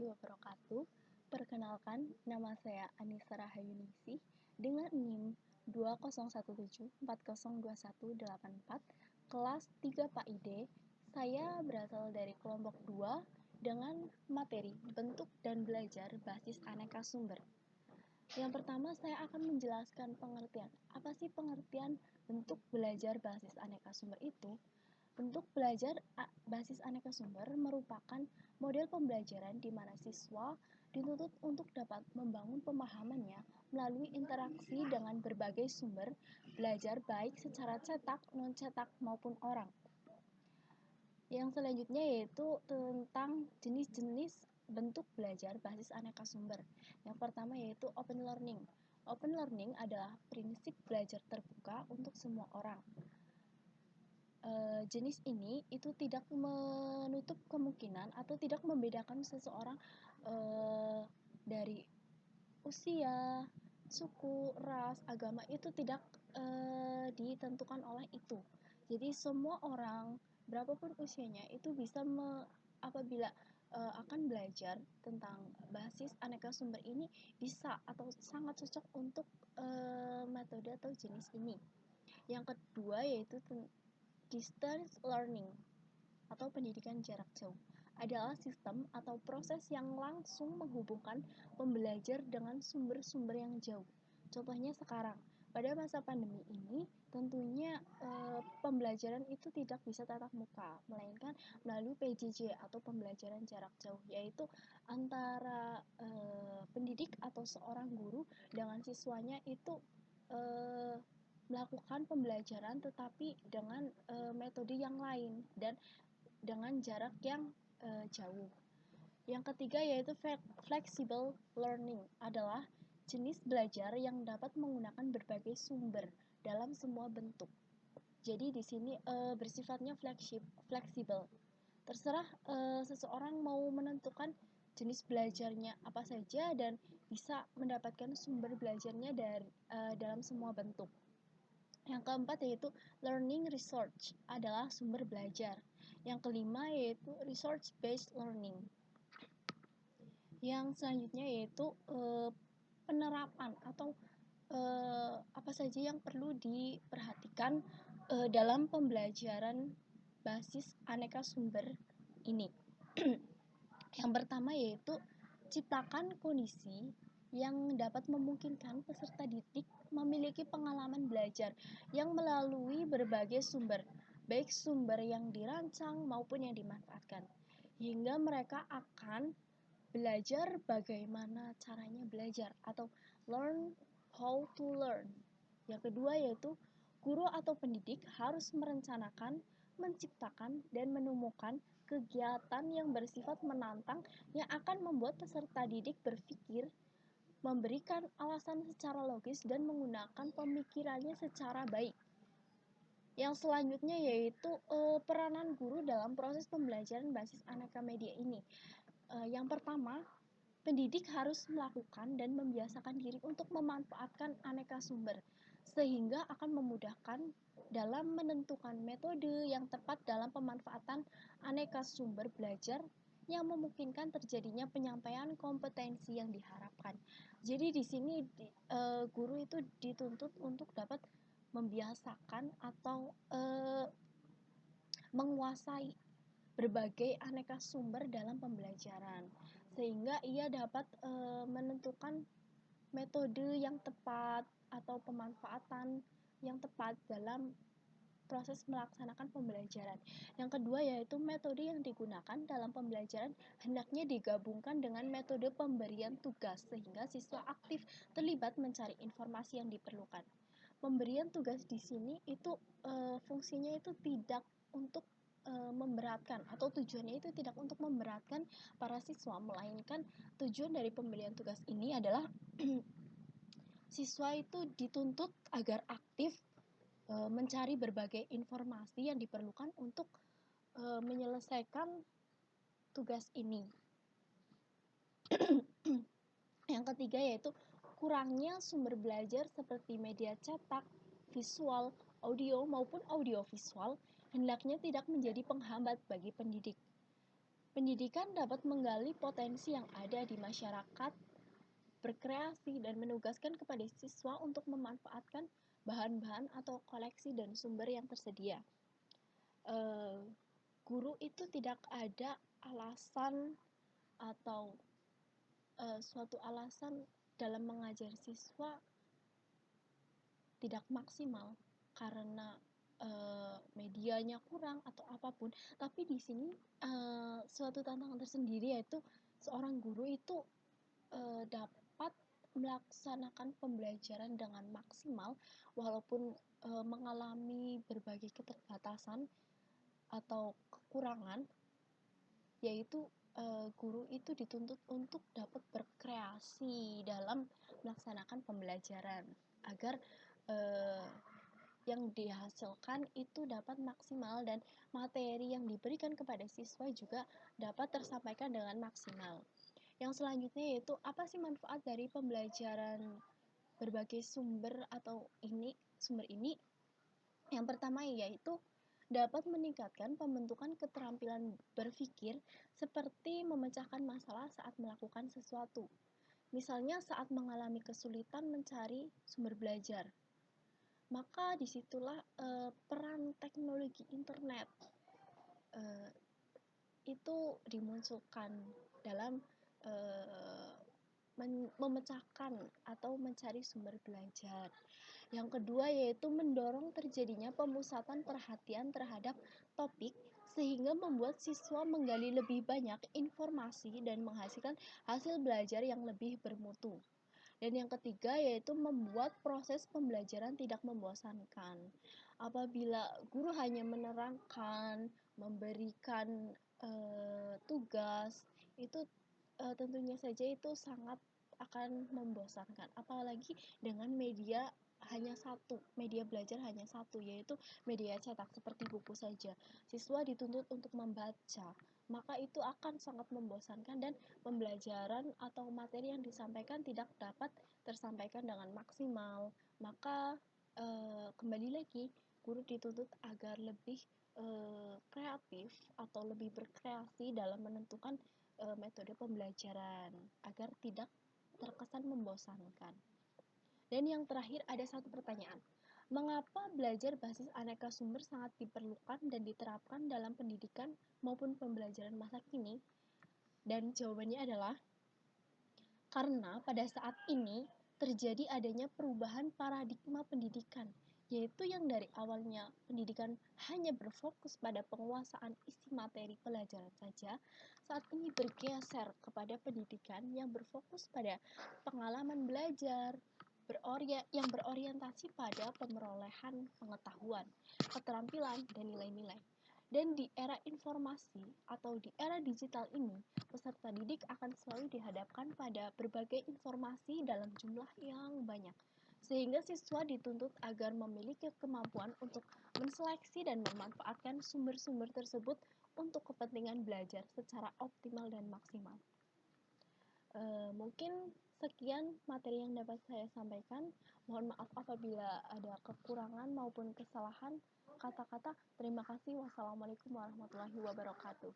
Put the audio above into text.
warahmatullahi wabarakatuh. Perkenalkan, nama saya Anissa Rahayuningsih dengan NIM 2017402184 kelas 3 PAID. Saya berasal dari kelompok 2 dengan materi bentuk dan belajar basis aneka sumber. Yang pertama, saya akan menjelaskan pengertian. Apa sih pengertian bentuk belajar basis aneka sumber itu? Bentuk belajar basis aneka sumber merupakan model pembelajaran di mana siswa dituntut untuk dapat membangun pemahamannya melalui interaksi dengan berbagai sumber belajar baik secara cetak, non-cetak, maupun orang. Yang selanjutnya yaitu tentang jenis-jenis bentuk belajar basis aneka sumber. Yang pertama yaitu open learning. Open learning adalah prinsip belajar terbuka untuk semua orang. Jenis ini itu tidak menutup kemungkinan atau tidak membedakan seseorang dari usia, suku, ras, agama itu tidak ditentukan oleh itu. Jadi semua orang berapapun usianya itu bisa apabila akan belajar tentang basis aneka sumber ini bisa atau sangat cocok untuk metode atau jenis ini. Yang kedua yaitu distance learning atau pendidikan jarak jauh adalah sistem atau proses yang langsung menghubungkan pembelajar dengan sumber-sumber yang jauh. Contohnya sekarang, pada masa pandemi ini tentunya pembelajaran itu tidak bisa tatap muka, melainkan melalui PJJ atau pembelajaran jarak jauh, yaitu antara pendidik atau seorang guru dengan siswanya itu melakukan pembelajaran tetapi dengan metode yang lain dan dengan jarak yang jauh. Yang ketiga yaitu flexible learning adalah jenis belajar yang dapat menggunakan berbagai sumber dalam semua bentuk. Jadi di sini bersifatnya fleksibel. Terserah seseorang mau menentukan jenis belajarnya apa saja dan bisa mendapatkan sumber belajarnya dari dalam semua bentuk. Yang keempat yaitu learning research adalah sumber belajar. Yang kelima yaitu research based learning. Yang selanjutnya yaitu penerapan atau apa saja yang perlu diperhatikan dalam pembelajaran basis aneka sumber ini. Yang pertama yaitu ciptakan kondisi yang dapat memungkinkan peserta didik memiliki pengalaman belajar yang melalui berbagai sumber, baik sumber yang dirancang maupun yang dimanfaatkan, hingga mereka akan belajar bagaimana caranya belajar atau learn how to learn. Yang kedua yaitu guru atau pendidik harus merencanakan, menciptakan, dan menemukan kegiatan yang bersifat menantang yang akan membuat peserta didik berpikir, memberikan alasan secara logis, dan menggunakan pemikirannya secara baik. Yang selanjutnya yaitu peranan guru dalam proses pembelajaran basis aneka media ini. Yang pertama, pendidik harus melakukan dan membiasakan diri untuk memanfaatkan aneka sumber, sehingga akan memudahkan dalam menentukan metode yang tepat dalam pemanfaatan aneka sumber belajar yang memungkinkan terjadinya penyampaian kompetensi yang diharapkan. Jadi di sini guru itu dituntut untuk dapat membiasakan atau menguasai berbagai aneka sumber dalam pembelajaran sehingga ia dapat menentukan metode yang tepat atau pemanfaatan yang tepat dalam proses melaksanakan pembelajaran. Yang kedua yaitu metode yang digunakan dalam pembelajaran hendaknya digabungkan dengan metode pemberian tugas sehingga siswa aktif terlibat mencari informasi yang diperlukan. Pemberian tugas di sini itu fungsinya itu tidak untuk memberatkan atau tujuannya itu tidak untuk memberatkan para siswa, melainkan tujuan dari pemberian tugas ini adalah siswa itu dituntut agar aktif mencari berbagai informasi yang diperlukan untuk menyelesaikan tugas ini. Yang ketiga yaitu kurangnya sumber belajar seperti media cetak, visual, audio maupun audiovisual hendaknya tidak menjadi penghambat bagi pendidik. Pendidikan dapat menggali potensi yang ada di masyarakat, berkreasi, dan menugaskan kepada siswa untuk memanfaatkan bahan-bahan atau koleksi dan sumber yang tersedia. Eh, Guru itu tidak ada alasan atau suatu alasan dalam mengajar siswa tidak maksimal karena medianya kurang atau apapun. Tapi di sini suatu tantangan tersendiri, yaitu seorang guru itu dapat melaksanakan pembelajaran dengan maksimal walaupun mengalami berbagai keterbatasan atau kekurangan, yaitu guru itu dituntut untuk dapat berkreasi dalam melaksanakan pembelajaran agar uh, yang dihasilkan itu dapat maksimal dan materi yang diberikan kepada siswa juga dapat tersampaikan dengan maksimal. Yang selanjutnya yaitu apa sih manfaat dari pembelajaran berbagai sumber atau sumber ini? Yang pertama yaitu dapat meningkatkan pembentukan keterampilan berpikir seperti memecahkan masalah saat melakukan sesuatu. Misalnya saat mengalami kesulitan mencari sumber belajar. Maka disitulah peran teknologi internet itu dimunculkan dalam memecahkan atau mencari sumber belajar. Yang kedua yaitu mendorong terjadinya pemusatan perhatian terhadap topik sehingga membuat siswa menggali lebih banyak informasi dan menghasilkan hasil belajar yang lebih bermutu. Dan yang ketiga yaitu membuat proses pembelajaran tidak membosankan. Apabila guru hanya menerangkan, memberikan tugas, itu tentunya saja itu sangat akan membosankan. Apalagi dengan media hanya satu, media belajar hanya satu, yaitu media cetak seperti buku saja. Siswa dituntut untuk membaca, maka itu akan sangat membosankan dan pembelajaran atau materi yang disampaikan tidak dapat tersampaikan dengan maksimal. Maka kembali lagi, guru dituntut agar lebih kreatif atau lebih berkreasi dalam menentukan metode pembelajaran agar tidak terkesan membosankan. Dan yang terakhir ada satu pertanyaan. Mengapa belajar basis aneka sumber sangat diperlukan dan diterapkan dalam pendidikan maupun pembelajaran masa kini? Dan jawabannya adalah karena pada saat ini terjadi adanya perubahan paradigma pendidikan, yaitu yang dari awalnya pendidikan hanya berfokus pada penguasaan isi materi pelajaran saja, saat ini bergeser kepada pendidikan yang berfokus pada pengalaman belajar, yang berorientasi pada pemerolehan pengetahuan, keterampilan, dan nilai-nilai. Dan di era informasi atau di era digital ini, peserta didik akan selalu dihadapkan pada berbagai informasi dalam jumlah yang banyak. Sehingga siswa dituntut agar memiliki kemampuan untuk menseleksi dan memanfaatkan sumber-sumber tersebut untuk kepentingan belajar secara optimal dan maksimal. Mungkin sekian materi yang dapat saya sampaikan. Mohon maaf apabila ada kekurangan maupun kesalahan kata-kata. Terima kasih. Wassalamualaikum warahmatullahi wabarakatuh.